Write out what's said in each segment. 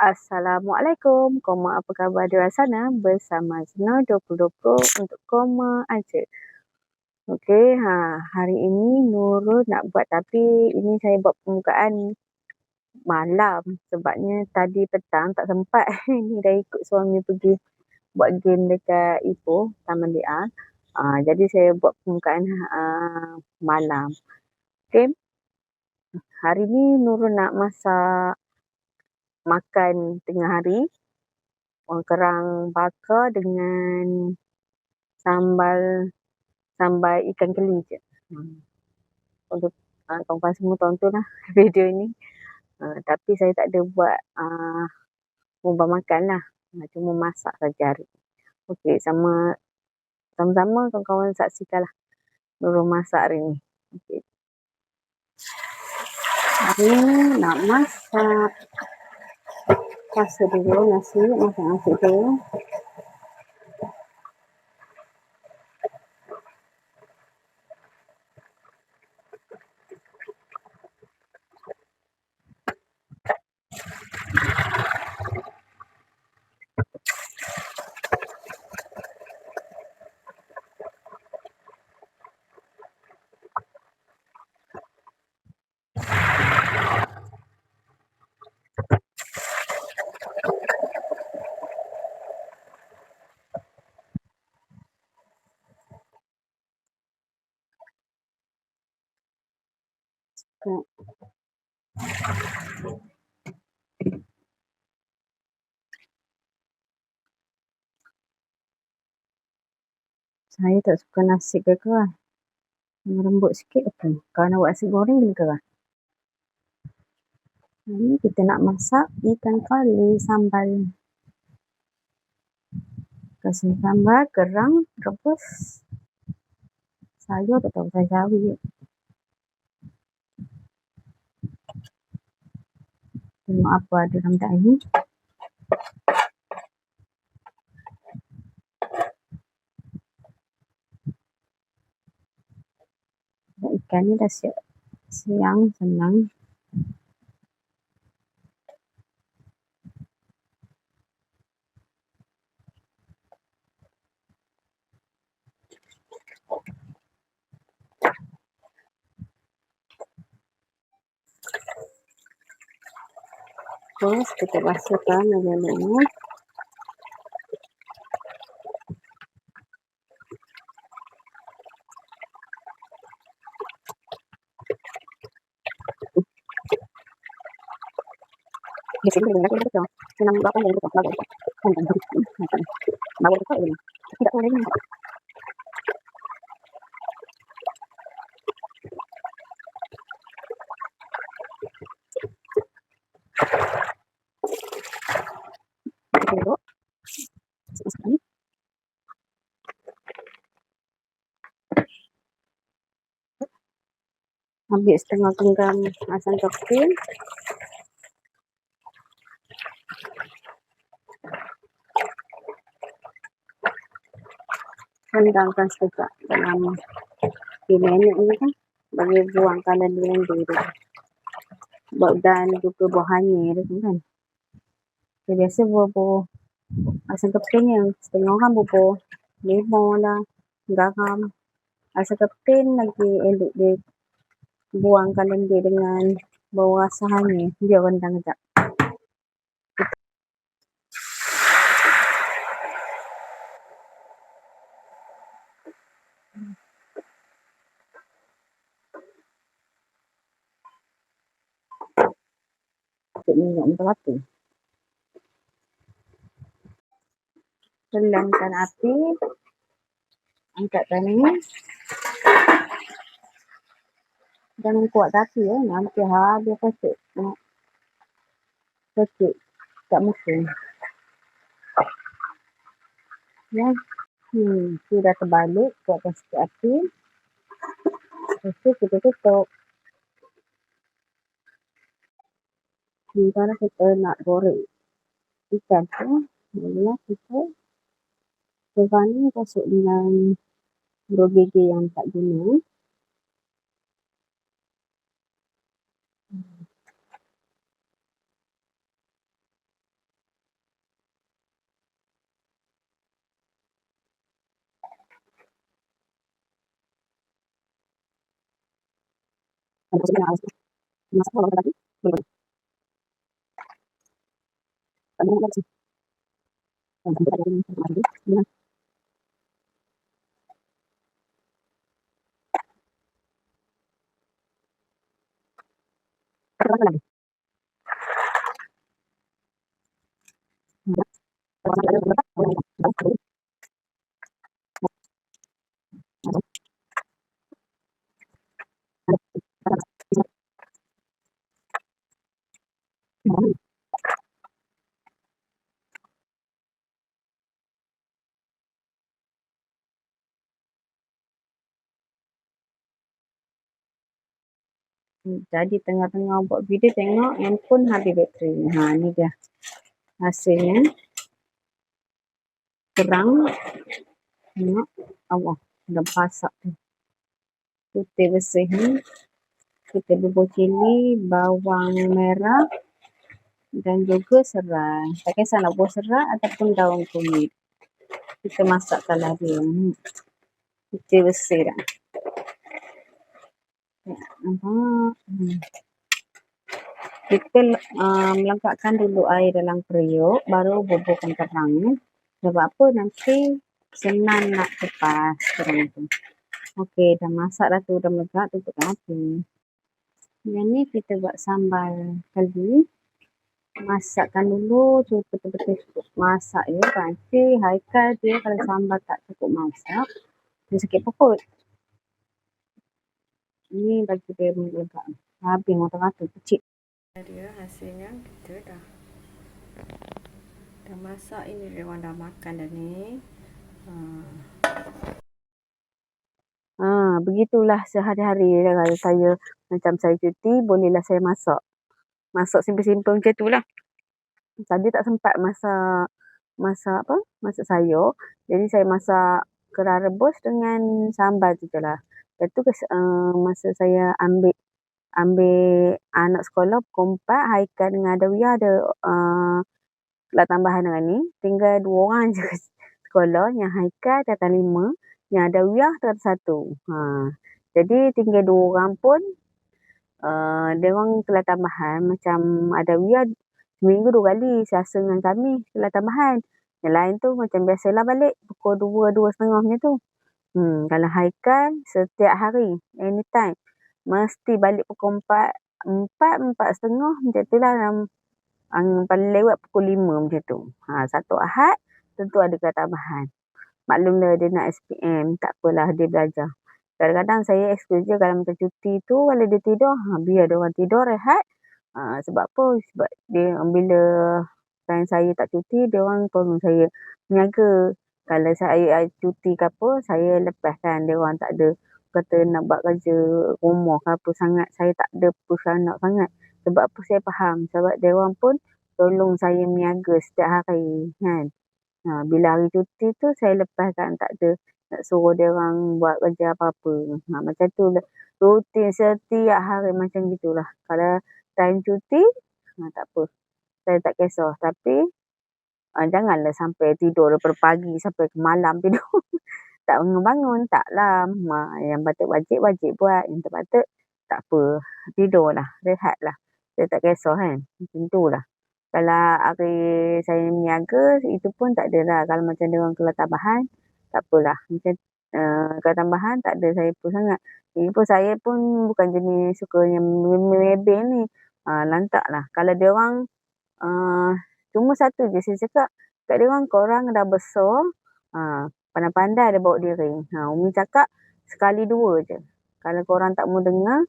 Assalamualaikum, koma apa khabar di luar sana? Bersama Zina 2020 untuk koma aja. Okey, hari ini Nurul nak buat tapi ini saya buat pembukaan malam sebabnya tadi petang tak sempat. Ni dah ikut suami pergi buat game dekat Ipoh, Taman Liar. Jadi saya buat pembukaan malam. Okey, hari ni Nurul nak masak makan tengah hari. Kerang bakar dengan sambal ikan keli je. Untuk kawan-kawan semua tontonlah video ni. Tapi saya tak ada buat mubah makan lah. Cuma masak saja hari. Okey, sama-sama kawan-kawan saksikanlah Nurul masak hari ni. Okey. Hari ni nak masak dulu nasi, masak nasi dulu. Saya tak suka nasi keras. Lembut sikit okey. Kalau nak buat nasi goreng kena keras. Ini kita nak masak ikan kali sambal. Kasih sambal, kerang, rebus. Sayur tak tahu saya cawi. Tengok apa ada dalam tak ni. Ikan ni dah siap siang, senang. Terus kita basuhkan lelenya. Di sini boleh nak betul. Senang berapa yang betul. Bagus. Bagus betul ini. Tidak boleh ni. Tengok. Sekali. Ambil setengah genggam asam kefir. Rendangkan sekejap dalam 3 minit ni kan. Bagi buangkan lendir tu. Dan juga buah hanyir tu kan. Biasa buah asam kefir ni setengah orang bubuh limau lah, garam. Asam kefir lagi elok dia buangkan lendir dengan bau rasa hanyir. Dia rendang sekejap. Cik minyak berapa? Pelangkan api. Angkatkan ni. Jangan kuat api ya. Nanti habis pecik. Pecik kat muka. Ya. Sudah terbalik. Kuatkan sikit api. Lepas tu kita tutup. Sementara kita nak goreng ikan tu. Mula kita kerang ni masuk dengan bergege yang tak guna. Jadi tengah-tengah buat video tengok handphone habis bateri. Ni dia hasilnya. Terang. Tengok. Allah, dah pasak tu. Putih bersih ni. Kita bubur cili, bawang merah dan juga serai. Tak kisah nak buat serai ataupun daun kunyit. Kita masakkanlah dia. Putih bersih dah. Kita melangkapkan dulu air dalam periuk, baru buburkan terang. Sebab apa? Nanti senang nak kupas terang tu. Okey, dah masak dah tu, dah melegak, tutupkan api. Yang ni kita buat sambal kali. Masakkan dulu, betul-betul cukup masak ya. Nanti Haikal dia kalau sambal tak cukup masak, dia sakit perut. Ni bagi dia melegak. Habis matang-matang kecil. Dia hasilnya kita dah masak. Ini dia orang dah makan dah ni. Begitulah sehari-hari kalau saya macam saya cuti, bolehlah saya masak. Masak simple-simple macam tu lah. Tadi tak sempat masak sayur. Jadi saya masak kerang rebus dengan sambal tu je lah. Lepas tu masa saya ambil anak sekolah pukul 4, Haikal dengan Adawiyah ada kelas tambahan dengan ni. Tinggal 2 orang je sekolah. Yang Haikal datang 5, yang Adawiyah datang 1. Jadi tinggal 2 orang pun dia orang kelas tambahan. Macam Adawiyah seminggu 2 kali, Selasa dengan Khamis kelas tambahan. Yang lain tu macam biasalah balik pukul 2, 2.30 macam tu. Kalau Haikal setiap hari, anytime. Mesti balik pukul 4, 4.30 macam tu lah. Paling lewat pukul 5 macam tu. Satu Ahad tentu ada kelas tambahan. Maklumlah dia nak SPM, tak apalah dia belajar. Kadang-kadang saya excuse je kalau macam cuti tu, kalau dia tidur, biar dia orang tidur, rehat. Sebab apa? Sebab dia bila saya tak cuti, dia orang tolong saya menjaga. Kalau saya cuti ke apa, saya lepaskan. Dia orang tak ada kata nak buat kerja rumah ke apa sangat. Saya tak ada push anak sangat. Sebab apa saya faham. Sebab dia orang pun tolong saya meniaga setiap hari. Kan? Bila hari cuti tu, saya lepaskan. Tak ada nak suruh dia orang buat kerja apa-apa. Macam tu lah. Rutin setiap hari macam gitulah. Kalau time cuti, tak apa. Saya tak kisah. Tapi, janganlah sampai tidur daripada pagi sampai ke malam tidur. Tak bangun-bangun, taklah. Yang patut wajib buat. Yang tak patut, tak apa. Tidurlah, rehatlah. Saya tak kisah kan. Macam tu lah. Kalau hari saya meniaga, itu pun tak adalah. Kalau macam dia orang kelas tambahan, tak apalah. Macam kelas tambahan, tak ada saya pun sangat. Ini pun saya pun bukan jenis suka yang mebel ni. Lantak lah. Kalau dia orang, cuma satu je saya cakap. Kat dia orang, korang dah besar, pandai-pandai dia bawa diri. Umi cakap, sekali 2 je. Kalau korang tak mau dengar,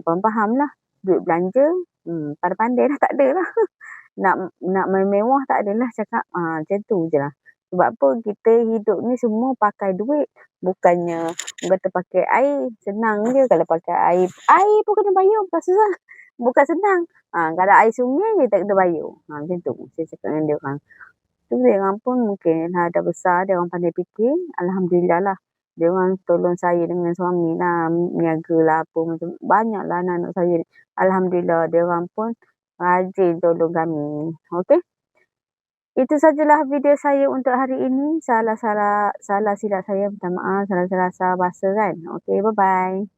faham lah. Duit belanja, pandai-pandai dah tak ada lah. Nak mewah tak adalah cakap. Macam tu je lah. Sebab apa kita hidup ni semua pakai duit. Bukannya kata pakai air. Senang je kalau pakai air. Air pun kena bayar. Bukan susah. Bukan senang. Kalau air sungai je tak kena bayar. Macam tu. Saya cakap dengan dia orang. Tu dia orang pun mungkin dah besar. Dia orang pandai fikir. Alhamdulillah lah. Dia orang tolong saya dengan suami lah. Niaga lah apa. Macam banyak lah anak-anak saya ni. Alhamdulillah. Dia orang pun rajin tolong kami. Okey. Itu sajalah video saya untuk hari ini. Salah silap saya. Minta maaf. Salah bahasa kan. Okey. Bye-bye.